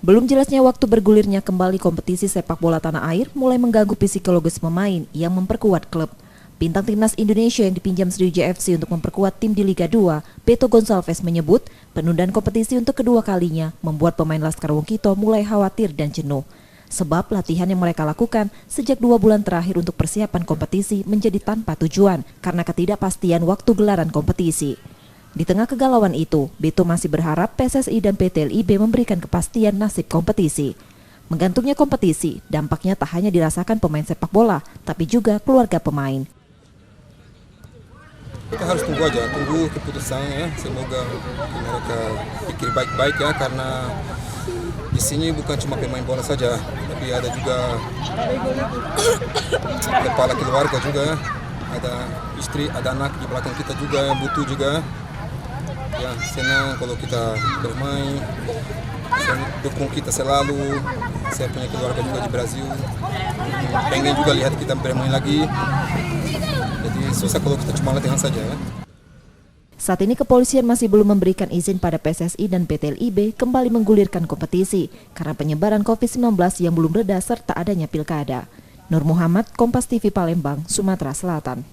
Belum jelasnya waktu bergulirnya kembali kompetisi sepak bola tanah air mulai mengganggu psikologis pemain yang memperkuat klub. Bintang timnas Indonesia yang dipinjam Sriwijaya FC untuk memperkuat tim di Liga 2, Beto Gonçalves menyebut penundaan kompetisi untuk kedua kalinya membuat pemain Laskar Wongkito mulai khawatir dan jenuh. Sebab latihan yang mereka lakukan sejak 2 bulan terakhir untuk persiapan kompetisi menjadi tanpa tujuan karena ketidakpastian waktu gelaran kompetisi. Di tengah kegalauan itu, Beto masih berharap PSSI dan PT LIB memberikan kepastian nasib kompetisi. Menggantungnya kompetisi, dampaknya tak hanya dirasakan pemain sepak bola, tapi juga keluarga pemain. Kita harus tunggu aja, tunggu keputusannya ya. Semoga mereka pikir baik-baik ya, karena di sini bukan cuma pemain bola saja, tapi ada juga kepala keluarga juga, ada istri, ada anak di belakang kita juga yang butuh juga. Ya, senang kalau kita bermain, dukung kita selalu. Saya punya keluarga juga di Brazil, pengen juga lihat kita bermain lagi. Jadi susah kalau kita cuma latihan saja ya. Saat ini kepolisian masih belum memberikan izin pada PSSI dan PT LIB kembali menggulirkan kompetisi karena penyebaran COVID-19 yang belum reda serta adanya pilkada. Nur Muhammad, Kompas TV Palembang, Sumatera Selatan.